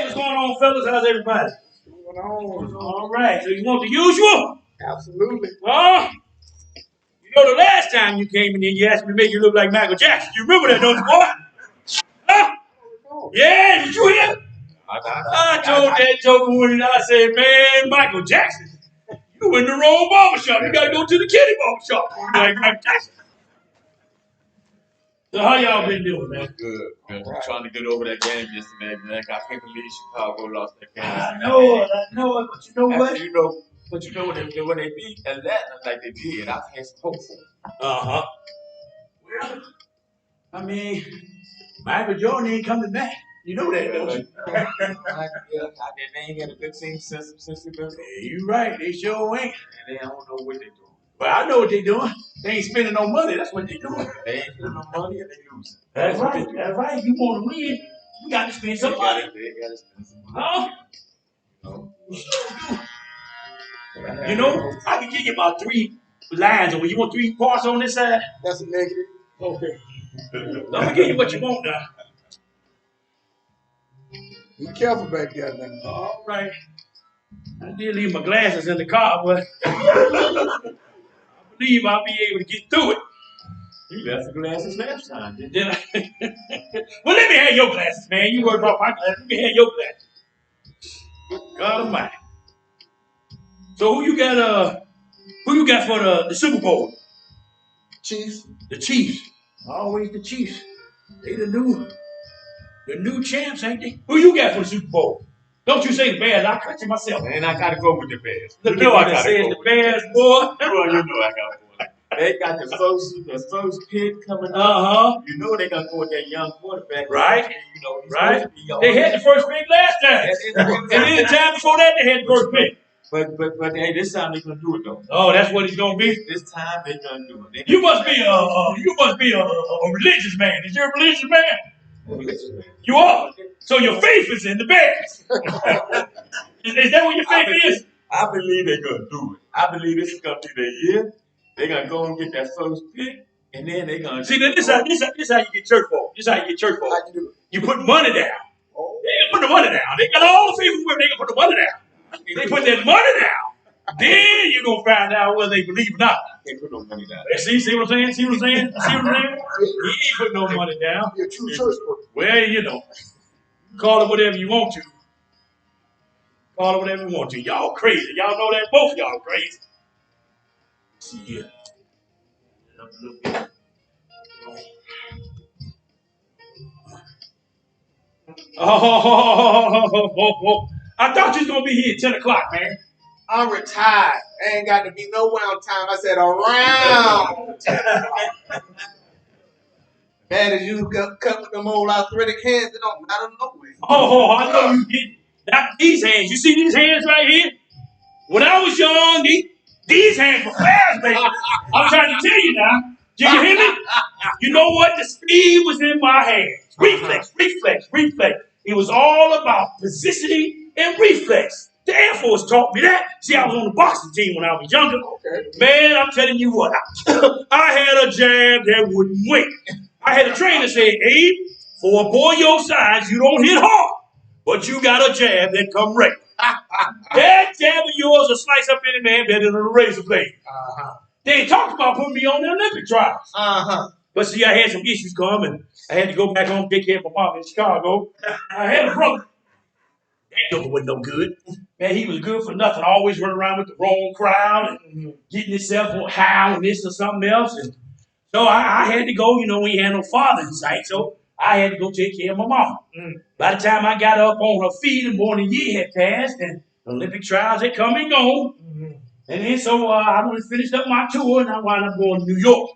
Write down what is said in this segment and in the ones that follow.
what's going on, fellas? How's everybody? What's going on? All right. So you want the usual? Absolutely. Huh? You know the last time you came in here, you asked me to make you look like Michael Jackson. You remember that, don't you, boy? Huh? Yeah, did you hear? I told that joker when I said, man, Michael Jackson, you in the wrong barbershop. You gotta go to the kitty barbershop. Like Michael Jackson. So how y'all been doing, man? Good. Right. Trying to get over that game yesterday, man. I can't believe Chicago lost that game. I know it, but you know what? But you know when they beat Atlanta like they did, I had some hope for them. Uh-huh. Well, I mean, Michael Jordan ain't coming back. You know that, don't you? They ain't got a good team since they've been. Yeah, you right. They sure ain't. And they don't know what they're doing. But I know what they're doing. They ain't spending no money. That's what they're doing. They ain't spending no money and they losing. That's right. That's right. You want to win, you got to spend some money. They got to spend some money. Huh? No. You sure do. You know, I can give you about 3 lines over. You want 3 parts on this side? That's a negative. Okay. Let me give you what you want now. Be careful back there now. All right. I did leave my glasses in the car, but I believe I'll be able to get through it. You left the glasses last time, didn't Did I? Well, let me have your glasses, man. You worried about my glasses. Let me have your glasses. God Almighty. So who you got for the Super Bowl? Chiefs. The Chiefs. Always the Chiefs. They the new champs, ain't they? Who you got for the Super Bowl? Don't you say the Bears. I'll cut you myself. And I got to go with the Bears. You know I gotta say the Bears, boy. You know I got to go. They got the first pick coming up. Uh-huh. You know they gonna go with that young quarterback. Right. You know, right. They had the first pick last time. And then the time before that, they had the first pick. But hey, this time they gonna do it though. Oh, that's what it's gonna be. This time they gonna do it. You must be a religious man. Is you a religious man? You are. So your faith is in the Bears. Is that what your faith is? I believe they're gonna do it. I believe this is gonna be their year. They're gonna go and get that first pick, and then they're gonna see. This how you get church folk. This how you get church folk. You put money down. They gonna put the money down. They got all the people where they gonna put the money down. They put that money down. Then you're gonna find out whether they believe or not. They put no money down. See what I'm saying? See what I'm saying? See what I'm saying? He ain't putting no money down. You're a true church worker. Well, you know, call it whatever you want to. Call it whatever you want to. Y'all crazy. Y'all know that? Both y'all crazy. See here. Up a little bit. Oh, I thought you was going to be here at 10 o'clock, man. I'm retired. I ain't got to be nowhere on time. I said around. Bad as you cut with them old athletic hands, it don't matter no way. Oh, I know you did. Not these hands. You see these hands right here? When I was young, these hands were fast, baby. I'm trying to tell you now. Did you hear me? You know what? The speed was in my hands. Reflex. It was all about positioning and reflex. The Air Force taught me that. See, I was on the boxing team when I was younger. Okay. Man, I'm telling you what. I had a jab that wouldn't wait. I had a trainer say, Abe, for a boy your size, you don't hit hard. But you got a jab that come right. That jab of yours will slice up any man better than a razor blade. They talked about putting me on the Olympic trials. But see, I had some issues come, and I had to go back home and take care of my mom in Chicago. I had a brother. That joker wasn't no good. Man, he was good for nothing. Always running around with the wrong crowd and getting himself high and this or something else. And so I had to go, you know, when he had no father in sight. So I had to go take care of my mom. By the time I got up on her feet and more than a year had passed, and the Olympic trials had come and gone. And then so I really finished up my tour, and I wound up going to New York.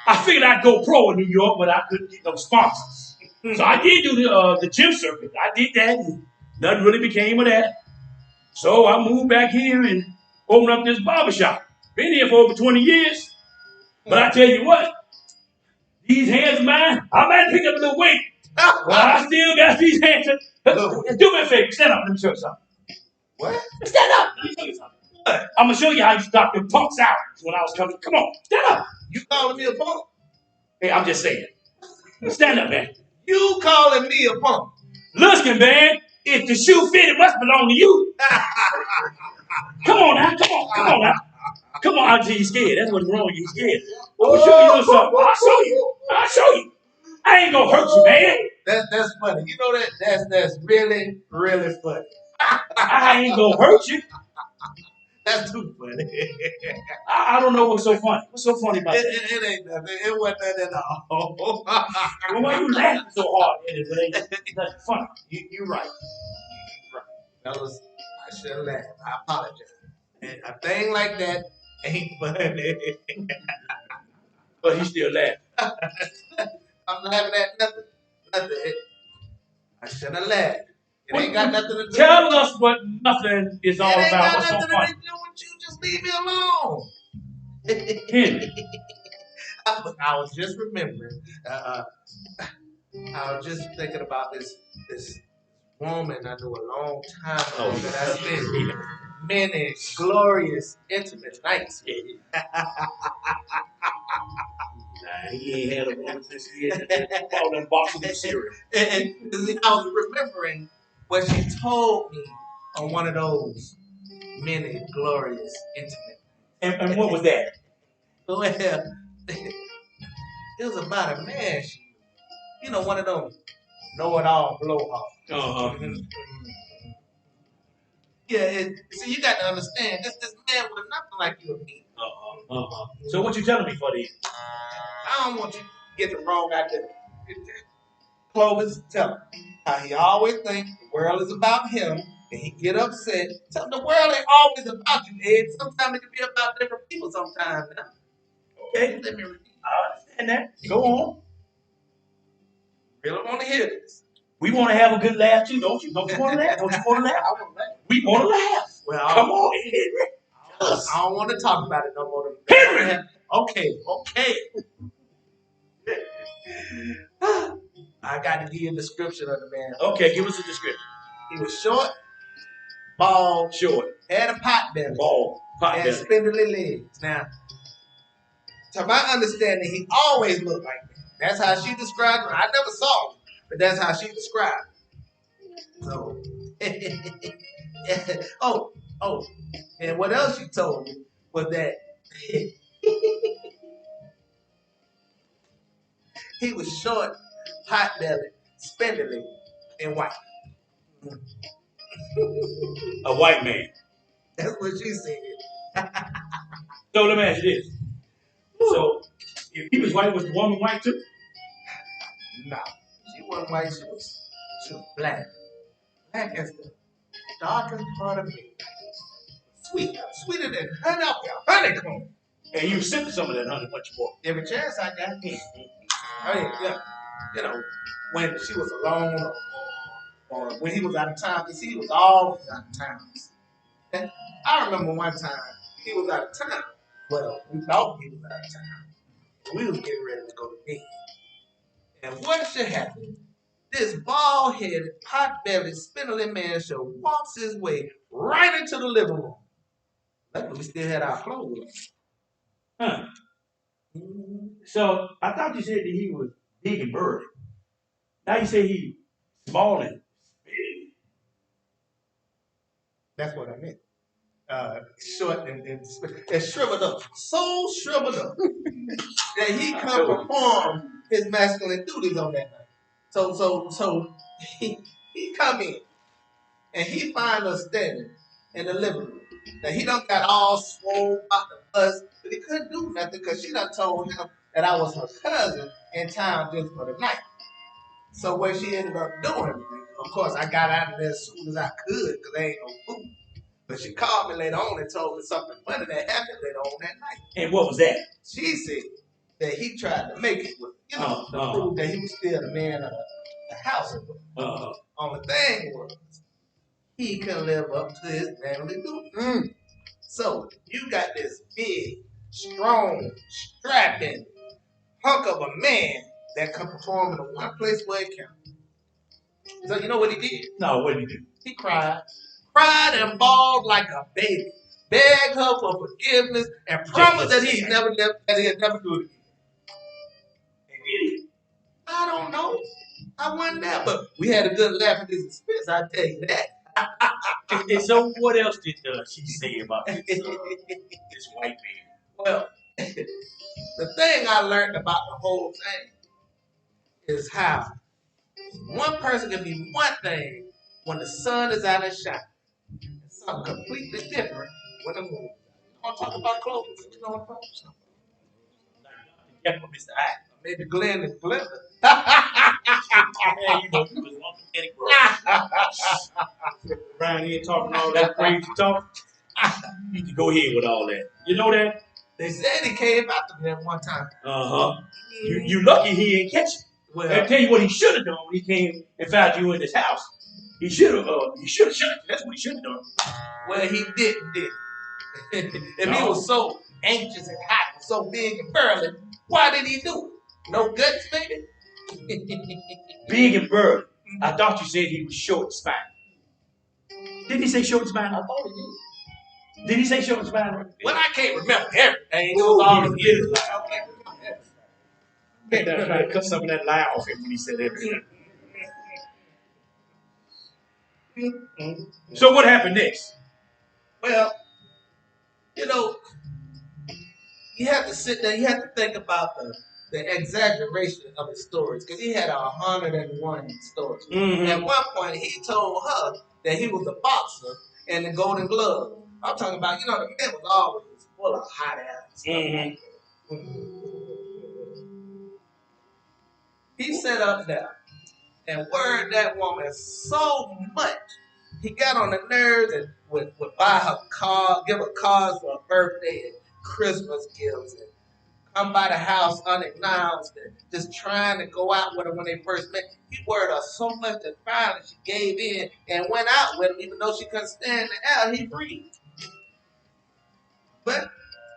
I figured I'd go pro in New York, but I couldn't get no sponsors. So I did do the gym circuit. I did that, and nothing really became of that. So I moved back here and opened up this barbershop. Been here for over 20 years. But I tell you what, these hands of mine, I might pick up a little weight. But I still got these hands. Do me a favor, stand up. Let me show you something. What? Stand up. Let me show you something. I'm going to show you how you stop them punks out when I was coming. Come on, stand up. You calling me a punk? Hey, I'm just saying. Stand up, man. You calling me a punk? Listen, man, If the shoe fit, it must belong to you. Come on now, come on now. Come on, I'll tell you scared. That's what's wrong with you. He's scared. I'm gonna show you a little something. I'll show you. I ain't gonna hurt you, man. That's funny. You know that's really funny. I ain't gonna hurt you. That's too funny. I don't know what's so funny. What's so funny about that? It ain't nothing. It wasn't nothing at all. Well, why you laughing so hard? It ain't nothing funny. You're right. Fellas, I should have laughed. I apologize. And a thing like that ain't funny. But he still laughing. I'm laughing at nothing. I should have laughed. It ain't got nothing to do. Tell us what nothing is all it ain't about. got What's so nothing funny? to do with you. Just leave me alone. Henry. I was just remembering. I was just thinking about this woman I knew a long time ago that I spent many glorious, intimate nights with. Nah, he ain't had a woman since he had bought them boxes of cereal. And I was remembering what she told me on one of those many glorious, intimate. And what was that? Well, it was about a man. One of those know-it-all blowhards. Uh-huh. Yeah, see, you got to understand, this man was nothing like you and me. So what you telling me for this? I don't want you to get the wrong idea. Clovis, tell him how he always thinks the world is about him, and he get upset. Tell him the world ain't always about you, Ed. Sometimes it can be about different people sometimes. Now. Okay, Let me repeat. I understand that. Go on. Really want to hear this. We want to have a good laugh too, don't you? Don't you want to laugh? Don't you want to laugh? I want to laugh. We want to laugh. Well, come on, Henry. I don't want to talk about it no more. Henry! Okay. I got to give you a description of the man. Okay, give us a description. He was short, bald, had a pot belly, and spindly legs. Now, to my understanding, he always looked like that. That's how she described him. I never saw him, but that's how she described him. So, and what else she told me was that he was short, pot-bellied, spindly, and white. A white man. That's what she said. So let me ask you this. So, if he was white, was the woman white too? No. She wasn't white, she was black. Black as the darkest part of me. Sweet. Sweeter than honeycomb. And you sipping some of that honey bunch more. Every chance I got. When she was alone or when he was out of town, because he was always out of town. And I remember one time he was out of town. Well, we thought he was out of town. We was getting ready to go to bed. And what should happen? This bald-headed, pot-bellied, spindly man should waltz his way right into the living room. Luckily, we still had our clothes. Huh. So I thought you said that he was big and burly. Now you say he small and big. That's what I meant. Short and shriveled up. So shriveled up that he couldn't perform his masculine duties on that night. So he come in and he find us standing in the living room. Now he done got all swole out the bus, but he couldn't do nothing because she done told him that I was her cousin in town just for the night. So what she ended up doing, of course, I got out of there as soon as I could because there ain't no food. But she called me later on and told me something funny that happened later on that night. And what was that? She said that he tried to make it with, to prove that he was still the man of the house. Only thing was, he couldn't live up to his manly duty. So you got this big, strong, strapping hunk of a man that can perform in the one place where it counts. So you know what he did? No, what did he do? He cried and bawled like a baby, begged her for forgiveness, and promised that he'd never do it again. And did he? I don't know. I wasn't there, but we had a good laugh at his expense. Yes, I tell you that. And so what else did she say about this white man? Well, the thing I learned about the whole thing is how one person can be one thing when the sun is out and shining. It's something completely different when the moon is out. You know what I'm talking about, Clovis? You know what I'm talking about? Yeah, Mr. I. Maybe Glenn and Glenda. Man, you know, you was one pathetic bro. Around here talking all that crazy talk. You need to go ahead with all that. You know that? They said he came after me that one time. Uh-huh. You lucky he ain't catch you. Well, I'll tell you what he should have done when he came and found you in his house. He should have shot you. That's what he should have done. well, he didn't, did he? If he No. was so anxious and hot and so big and burly, why did he do it? No guts, maybe? Big and burly. I thought you said he was short and spine. Didn't he say short and spine? I thought he did. Did he say short and spine? Well, I can't remember everything. It Ooh, was all he in was the getting trying to cut some of that lie off him when he said everything. So what happened next? Well, you know, you have to sit there, you have to think about the exaggeration of his stories, because he had 101 stories. Mm-hmm. At one point, he told her that he was a boxer and the Golden Glove. I'm talking about, you know, the man was always full of hot ass. Mm-hmm. He sat up there and worried that woman so much, he got on the nerves and would buy her car, give her cars for her birthday and Christmas gifts, and come by the house unannounced and just trying to go out with her when they first met. He worried her so much that finally she gave in and went out with him, even though she couldn't stand the air he breathed. But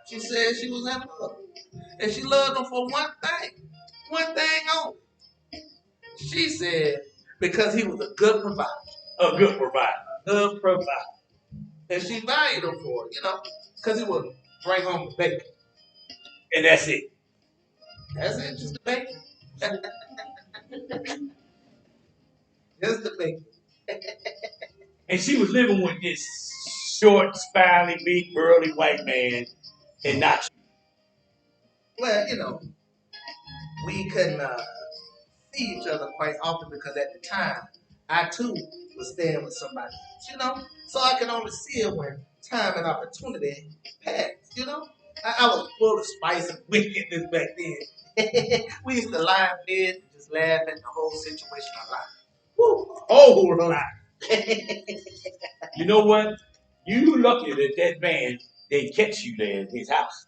she said she was in love. And she loved him for one thing only. She said because he was a good provider. A good provider. Good provider. And she valued him for it, you know, because he would bring home the bacon. And that's it. That's it, just the bacon. Just the bacon. And she was living with this short, spiny, big, burly white man and not you. Well, you know, we couldn't see each other quite often because at the time, I too was staying with somebody else, you know? So I could only see her when time and opportunity passed, you know? I was full of spice and wickedness back then. We used to lie in bed and just laugh at the whole situation a lot. Woo, whole lot. You know what? You lucky that man didn't catch you there in his house.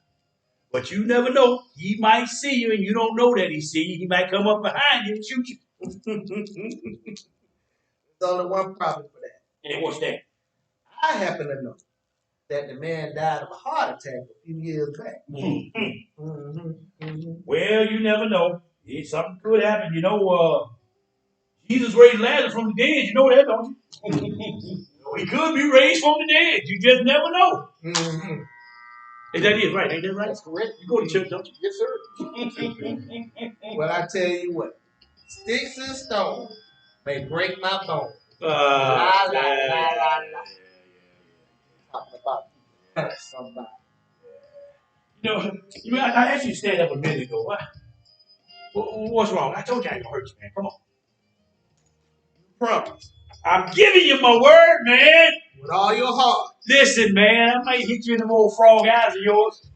But you never know. He might see you and you don't know that he see you. He might come up behind you and shoot you. There's only one problem for that. And what's that? I happen to know that the man died of a heart attack a few years back. Well, you never know. Something could happen. You know, Jesus raised Lazarus from the dead. You know that, don't you? He could be raised from the dead. You just never know. Is that it? Right? Ain't that right? That's correct. You go to church, don't you? Yes, sir. Well, I tell you what, sticks and stones may break my bones. Talking about somebody. I asked you to stand up a minute ago. What's wrong? I told you I ain't gonna hurt you, man. Come on. Promise. I'm giving you my word, man. With all your heart. Listen, man, I might hit you in them old frog eyes of yours.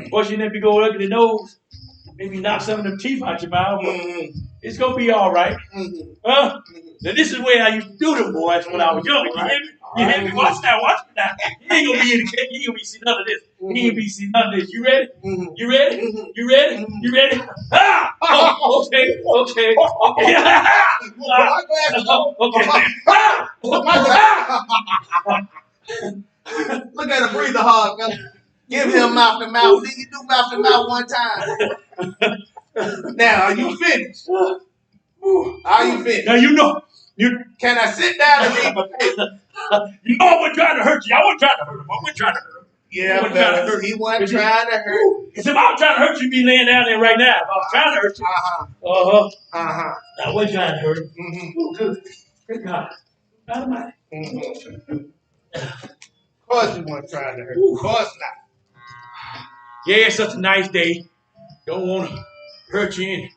Bust you in that big old ugly nose. Maybe knock some of them teeth out your mouth, but it's gonna be all right. Huh? Now this is the way I used to do them boys when I was young. You hear me? You hear me? Watch me now. You ain't gonna be in the cake. You ain't gonna be see none of this. You ain't gonna be see none of this. You ready? You ready? You ready? You ready? Ah! Oh, okay. Okay. Okay. Look at him breathe hard, fella. Give him mouth to mouth. Then you do mouth to mouth one time. Now, are you finished? Are you finished? Now you know. Can I sit down and read my paper? You know I wasn't trying to hurt you. I wasn't trying to hurt him. I wasn't trying to hurt him. Yeah, but he wasn't trying to hurt. If I was trying to hurt you, you'd be laying down there right now. If I was trying to hurt you. I wasn't trying to hurt him. Good God. Dynamite. Of course you weren't trying to hurt me. Of course not. Yeah, it's such a nice day. Don't want to hurt you and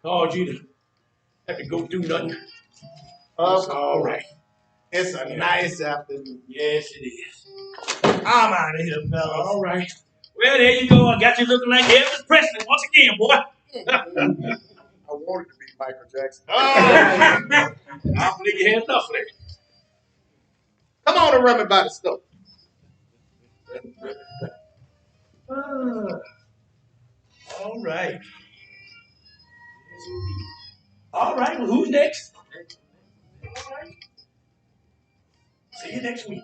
cause you to have to go through nothing. It's all right. It's a nice afternoon. Yes, it is. I'm out of here, fellas. All right. Well, there you go. I got you looking like Elvis Presley once again, boy. I wanted to be Michael Jackson. Oh, I believe you had enough of that. come on and run me by the stove. All right. Yes, indeed. All right. Well, who's next? All right. See you next week.